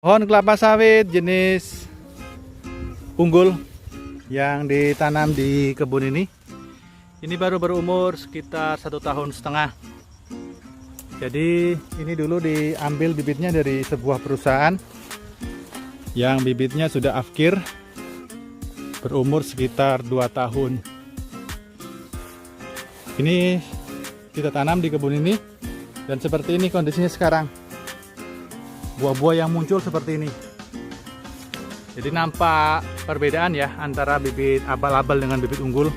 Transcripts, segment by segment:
Pohon kelapa sawit jenis unggul yang ditanam di kebun ini baru berumur sekitar 1,5 tahun. Jadi ini dulu diambil bibitnya dari sebuah perusahaan yang bibitnya sudah afkir, berumur sekitar 2 tahun. Ini kita tanam di kebun ini dan seperti ini kondisinya sekarang. Buah-buah yang muncul seperti ini. Jadi nampak perbedaan ya antara bibit abal-abal dengan bibit unggul.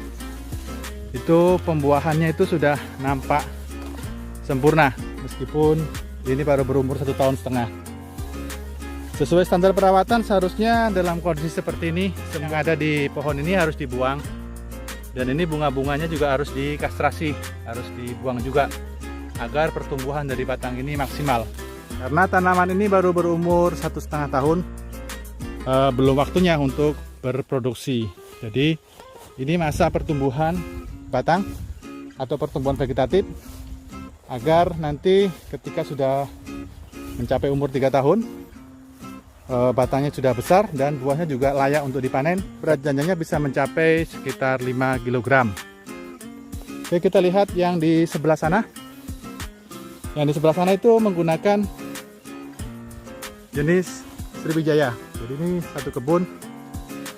Itu pembuahannya itu sudah nampak sempurna meskipun ini baru berumur 1,5 tahun. Sesuai standar perawatan seharusnya dalam kondisi seperti ini yang ada di pohon ini harus dibuang. Dan ini bunga-bunganya juga harus dikastrasi, harus dibuang juga agar pertumbuhan dari batang ini maksimal. Karena tanaman ini baru berumur 1,5 tahun, belum waktunya untuk berproduksi. Jadi ini masa pertumbuhan batang atau pertumbuhan vegetatif, agar nanti ketika sudah mencapai umur 3 tahun, batangnya sudah besar dan buahnya juga layak untuk dipanen. Berat janjanya bisa mencapai sekitar 5 kg. Oke, kita lihat yang di sebelah sana. Yang di sebelah sana itu menggunakan jenis Sriwijaya. Jadi ini satu kebun,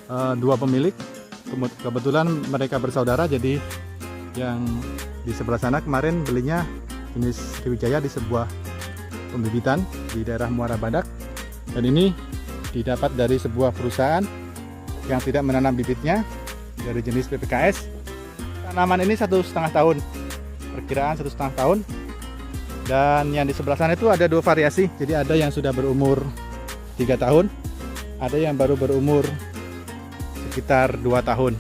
2 pemilik. Kebetulan mereka bersaudara, jadi yang di sebelah sana kemarin belinya jenis Sriwijaya di sebuah pembibitan di daerah Muara Badak. Dan ini didapat dari sebuah perusahaan yang tidak menanam bibitnya, dari jenis PPKS. Tanaman ini 1,5 tahun, perkiraan 1,5 tahun. Dan yang di sebelah sana itu ada 2 variasi. Jadi ada yang sudah berumur 3 tahun, ada yang baru berumur sekitar 2 tahun.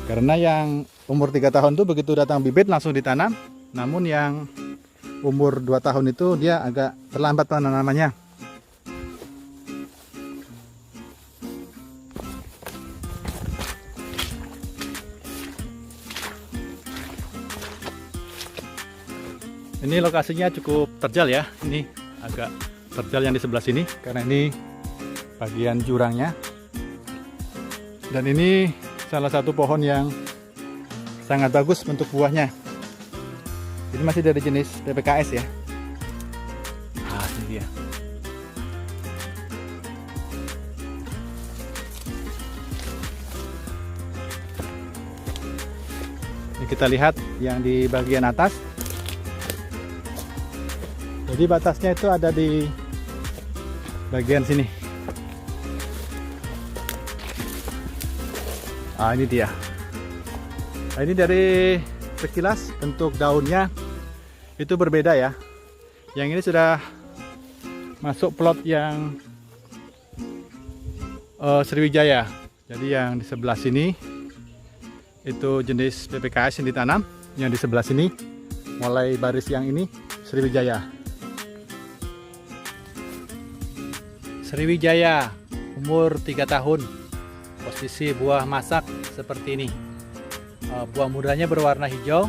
Karena yang umur 3 tahun itu begitu datang bibit langsung ditanam. Namun yang umur 2 tahun itu dia agak terlambat penanamannya. Ini lokasinya cukup terjal ya. Ini agak terjal yang di sebelah sini karena ini bagian jurangnya. Dan ini salah satu pohon yang sangat bagus bentuk buahnya. Ini masih dari jenis PPKS ya. Nah, ini dia. Ini kita lihat yang di bagian atas. Jadi batasnya itu ada di bagian sini. Ah, ini dia. Nah, ini dari sekilas bentuk daunnya itu berbeda ya. Yang ini sudah masuk plot yang Sriwijaya. Jadi yang di sebelah sini itu jenis PPKS yang ditanam. Yang di sebelah sini mulai baris yang ini Sriwijaya. Sriwijaya umur 3 tahun. Posisi buah masak seperti ini. Buah mudanya berwarna hijau.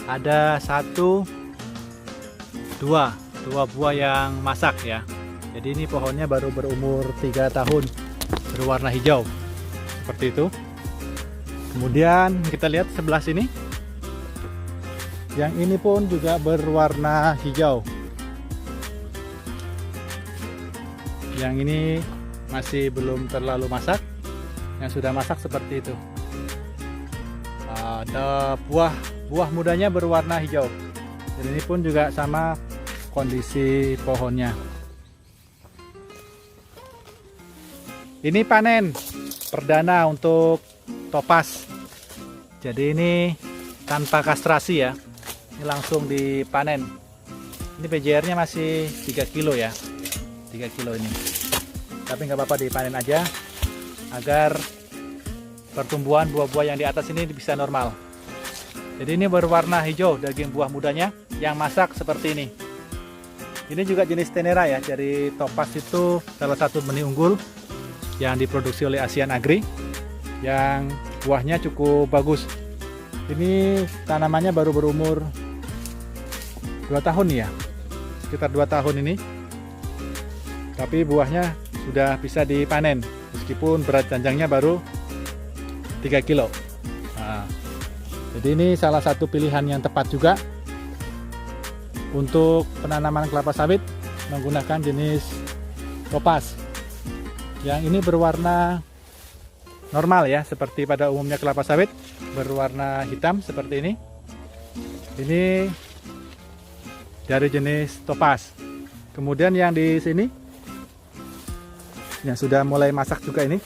Ada 1, 2 buah yang masak ya. Jadi ini pohonnya baru berumur 3 tahun, berwarna hijau seperti itu. Kemudian kita lihat sebelah sini. Yang ini pun juga berwarna hijau. Yang ini masih belum terlalu masak. Yang sudah masak seperti itu. Ada buah mudanya berwarna hijau. Dan ini pun juga sama kondisi pohonnya. Ini panen perdana untuk topas. Jadi ini tanpa kastrasi ya. Ini langsung dipanen. Ini PJR-nya masih 3 kilo ya. 3 kilo ini. Tapi nggak apa-apa, dipanen aja agar pertumbuhan buah-buah yang di atas ini bisa normal. Jadi ini berwarna hijau daging buah mudanya yang masak seperti ini. Ini juga jenis Tenera ya, dari Topaz itu salah satu benih unggul yang diproduksi oleh Asian Agri yang buahnya cukup bagus. Ini tanamannya baru berumur 2 tahun ya, sekitar 2 tahun ini. tapi buahnya sudah bisa dipanen meskipun berat janjangnya baru 3 kilo. Nah, jadi ini salah satu pilihan yang tepat juga untuk penanaman kelapa sawit menggunakan jenis Topaz. Yang ini berwarna normal ya, seperti pada umumnya kelapa sawit berwarna hitam seperti ini. Ini dari jenis Topaz. Kemudian yang di sini yang sudah mulai masak juga ini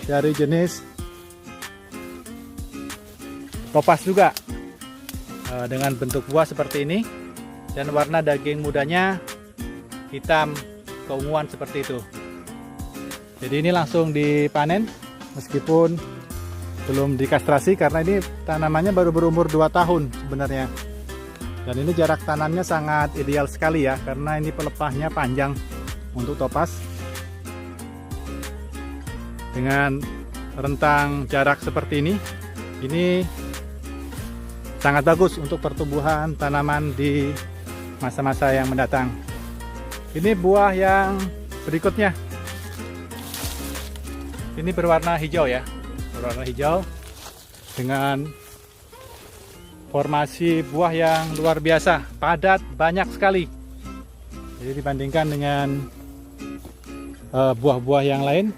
dari jenis Topaz juga, dengan bentuk buah seperti ini dan warna daging mudanya hitam keunguan seperti itu. Jadi ini langsung dipanen meskipun belum dikastrasi karena ini tanamannya baru berumur 2 tahun sebenarnya. Dan ini jarak tanamnya sangat ideal sekali ya, karena ini pelepahnya panjang untuk Topaz. Dengan rentang jarak seperti ini sangat bagus untuk pertumbuhan tanaman di masa-masa yang mendatang. Ini buah yang berikutnya. Ini berwarna hijau ya, berwarna hijau dengan formasi buah yang luar biasa, padat, banyak sekali. Jadi dibandingkan dengan buah-buah yang lain,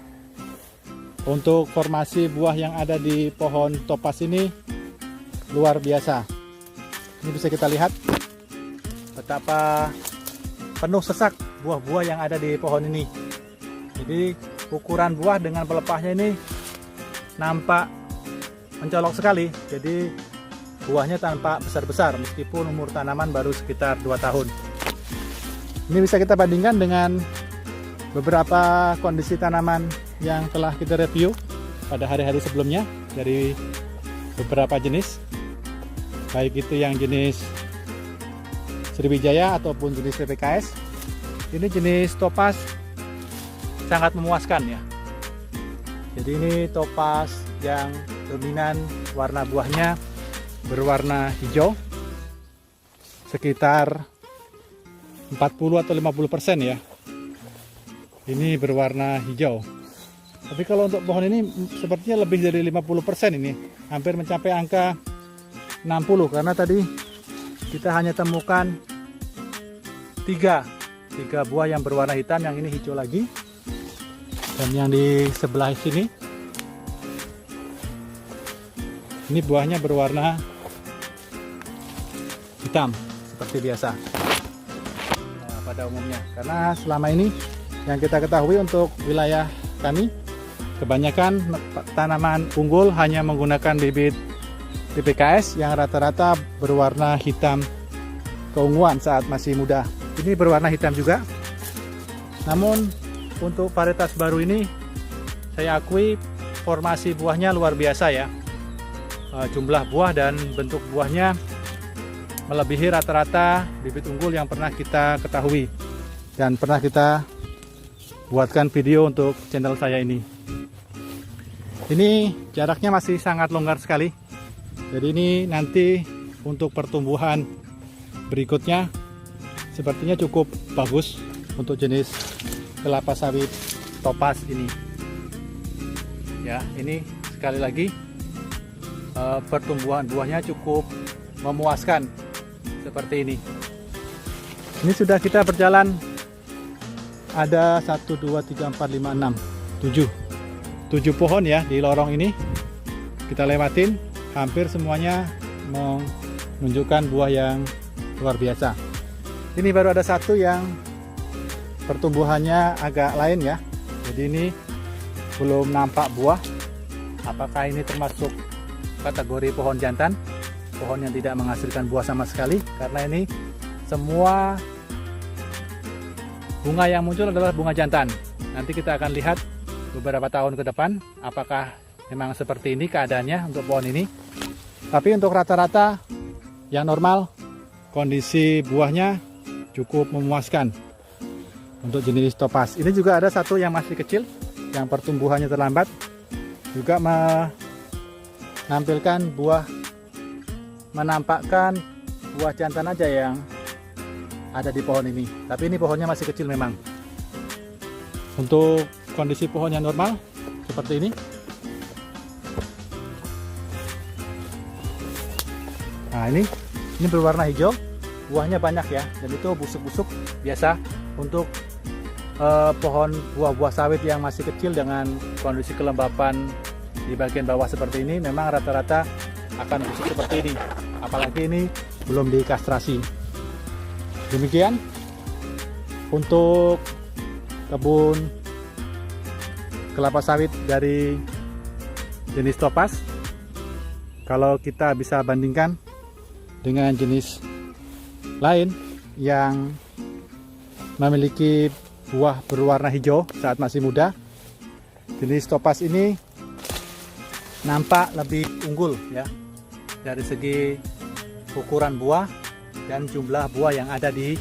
untuk formasi buah yang ada di pohon Topaz ini luar biasa. Ini bisa kita lihat betapa penuh sesak buah-buah yang ada di pohon ini. Jadi ukuran buah dengan pelepahnya ini nampak mencolok sekali. Jadi buahnya tampak besar-besar meskipun umur tanaman baru sekitar 2 tahun. Ini bisa kita bandingkan dengan beberapa kondisi tanaman yang telah kita review pada hari-hari sebelumnya dari beberapa jenis, baik itu yang jenis Sriwijaya ataupun jenis PPKS. Ini jenis Topaz sangat memuaskan ya. Jadi ini Topaz yang dominan warna buahnya berwarna hijau, sekitar 40 atau 50% ya. Ini berwarna hijau. Tapi kalau untuk pohon ini sepertinya lebih dari 50% ini, hampir mencapai angka 60 karena tadi kita hanya temukan 3 buah yang berwarna hitam, yang ini hijau lagi. Dan yang di sebelah sini ini buahnya berwarna hitam seperti biasa pada umumnya, karena selama ini yang kita ketahui untuk wilayah kami kebanyakan tanaman unggul hanya menggunakan bibit PPKS yang rata-rata berwarna hitam keunguan saat masih muda. Ini berwarna hitam juga, namun untuk varietas baru ini saya akui formasi buahnya luar biasa ya. Jumlah buah dan bentuk buahnya melebihi rata-rata bibit unggul yang pernah kita ketahui dan pernah kita buatkan video untuk channel saya ini. Ini jaraknya masih sangat longgar sekali. Jadi ini nanti untuk pertumbuhan berikutnya sepertinya cukup bagus untuk jenis kelapa sawit Topaz ini. Ya, ini sekali lagi pertumbuhan buahnya cukup memuaskan seperti ini. Ini sudah kita berjalan ada 1, 2, 3, 4, 5, 6, 7 pohon ya di lorong ini kita lewatin. Hampir semuanya menunjukkan buah yang luar biasa. Ini baru ada satu yang pertumbuhannya agak lain ya. Jadi ini belum nampak buah. Apakah ini termasuk kategori pohon jantan, pohon yang tidak menghasilkan buah sama sekali? Karena ini semua bunga yang muncul adalah bunga jantan. Nanti kita akan lihat beberapa tahun ke depan apakah memang seperti ini keadaannya untuk pohon ini. Tapi untuk rata-rata yang normal, kondisi buahnya cukup memuaskan untuk jenis Topaz. Ini juga ada satu yang masih kecil, yang pertumbuhannya terlambat, juga menampilkan buah, menampakkan buah jantan aja yang ada di pohon ini. Tapi ini pohonnya masih kecil memang. Untuk kondisi pohonnya normal seperti ini. Nah, ini berwarna hijau, buahnya banyak ya, dan itu busuk-busuk biasa untuk pohon buah-buah sawit yang masih kecil dengan kondisi kelembapan di bagian bawah seperti ini. Memang rata-rata akan busuk seperti ini, apalagi ini belum dikastrasi. Demikian untuk kebun kelapa sawit dari jenis topaz. Kalau kita bisa bandingkan dengan jenis lain yang memiliki buah berwarna hijau saat masih muda, jenis topaz ini nampak lebih unggul ya dari segi ukuran buah dan jumlah buah yang ada di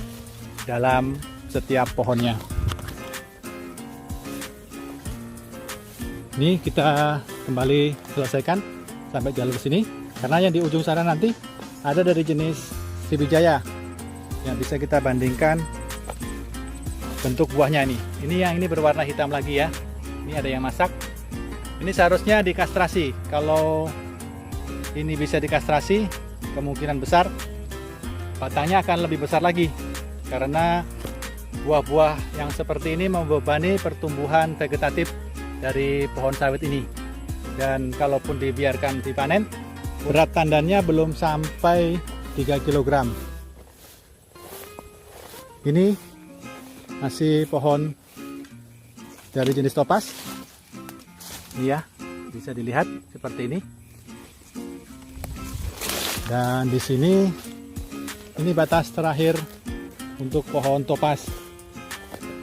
dalam setiap pohonnya. Ini kita kembali selesaikan sampai jalur sini, karena yang di ujung sana nanti ada dari jenis Sriwijaya yang bisa kita bandingkan bentuk buahnya ini. Yang ini berwarna hitam lagi ya. Ini ada yang masak. Ini seharusnya dikastrasi. Kalau ini bisa dikastrasi, kemungkinan besar batangnya akan lebih besar lagi, karena buah-buah yang seperti ini membebani pertumbuhan vegetatif dari pohon sawit ini. Dan kalaupun dibiarkan dipanen, berat tandannya belum sampai 3 kg. Ini masih pohon dari jenis topaz. Ini ya, bisa dilihat seperti ini. Dan di sini ini batas terakhir untuk pohon topaz.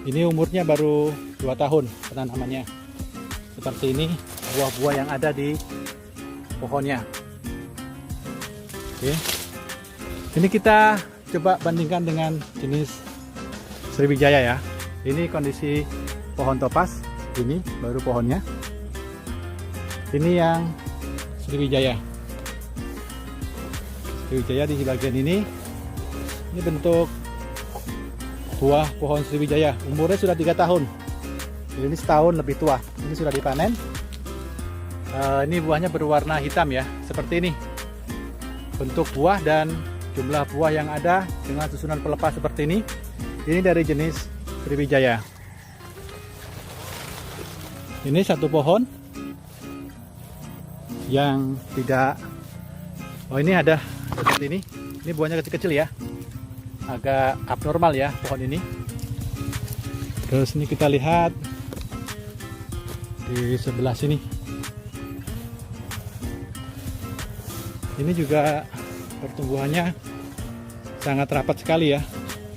Ini umurnya baru 2 tahun penanamannya. Seperti ini buah-buah yang ada di pohonnya. Oke. Ini kita coba bandingkan dengan jenis Sriwijaya ya. Ini kondisi pohon topaz, ini baru pohonnya. Ini yang Sriwijaya. Sriwijaya di bagian ini. Ini bentuk buah pohon Sriwijaya. Umurnya sudah 3 tahun. Ini setahun lebih tua. Ini sudah dipanen. Ini buahnya berwarna hitam ya, seperti ini. Bentuk buah dan jumlah buah yang ada dengan susunan pelepas seperti ini. Ini dari jenis Sriwijaya. Ini satu pohon yang tidak. Oh, ini ada seperti ini. Ini buahnya kecil-kecil ya. Agak abnormal ya pohon ini. Terus ini kita lihat di sebelah sini. Ini juga pertumbuhannya sangat rapat sekali ya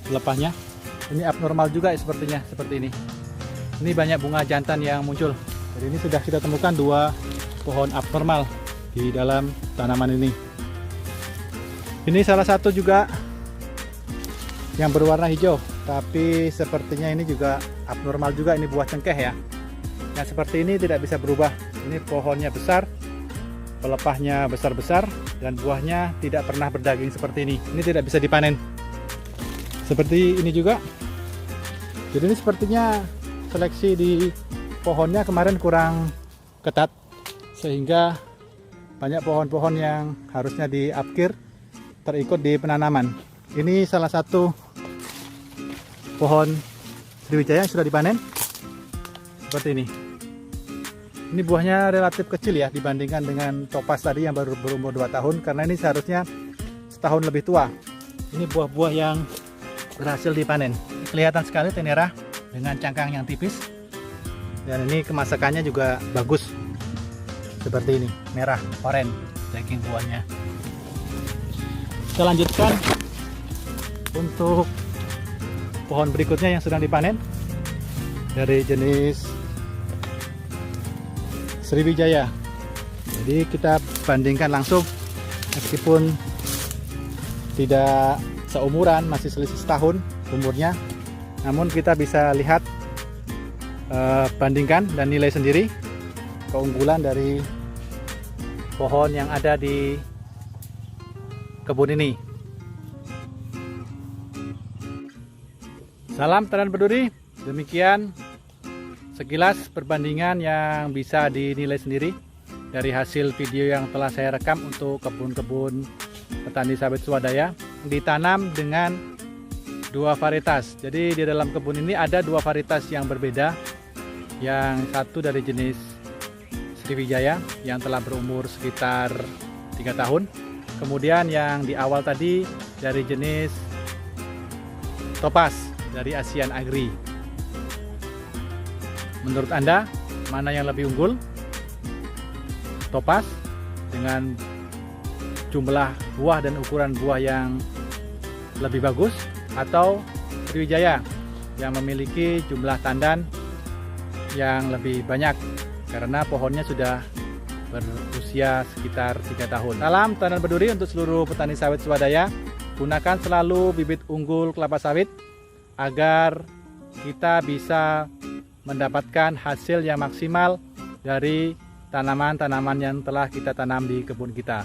pelepahnya. Ini abnormal juga sepertinya, seperti ini. Ini banyak bunga jantan yang muncul. Jadi ini sudah kita temukan 2 pohon abnormal di dalam tanaman ini. Ini salah satu juga yang berwarna hijau, tapi sepertinya ini juga abnormal juga. Ini buah cengkeh ya. Nah, seperti ini tidak bisa berubah. Ini pohonnya besar, pelepahnya besar-besar, dan buahnya tidak pernah berdaging seperti ini. Ini tidak bisa dipanen. Seperti ini juga. Jadi ini sepertinya seleksi di pohonnya kemarin kurang ketat, sehingga banyak pohon-pohon yang harusnya diupkir terikut di penanaman. Ini salah satu pohon Sriwijaya yang sudah dipanen. Seperti ini. Ini buahnya relatif kecil ya dibandingkan dengan topaz tadi yang baru berumur 2 tahun, karena ini seharusnya setahun lebih tua. Ini buah-buah yang berhasil dipanen. Kelihatan sekali tenera dengan cangkang yang tipis. Dan ini kemasakannya juga bagus. Seperti ini, merah, oranye daging buahnya. Kita lanjutkan untuk pohon berikutnya yang sedang dipanen dari jenis Sriwijaya. Jadi kita bandingkan langsung, meskipun tidak seumuran, masih selisih setahun umurnya, namun kita bisa lihat, bandingkan dan nilai sendiri keunggulan dari pohon yang ada di kebun ini. Salam Tanam Berduri. Demikian sekilas perbandingan yang bisa dinilai sendiri dari hasil video yang telah saya rekam untuk kebun-kebun petani sawit swadaya. Ditanam dengan 2 varietas. Jadi di dalam kebun ini ada 2 varietas yang berbeda. Yang satu dari jenis Sriwijaya yang telah berumur sekitar 3 tahun. Kemudian yang di awal tadi dari jenis Topaz dari Asian Agri. Menurut Anda, mana yang lebih unggul? Topaz dengan jumlah buah dan ukuran buah yang lebih bagus, atau Sriwijaya yang memiliki jumlah tandan yang lebih banyak karena pohonnya sudah berusia sekitar 3 tahun. Salam Tanam Berduri untuk seluruh petani sawit swadaya. Gunakan selalu bibit unggul kelapa sawit agar kita bisa mendapatkan hasil yang maksimal dari tanaman-tanaman yang telah kita tanam di kebun kita.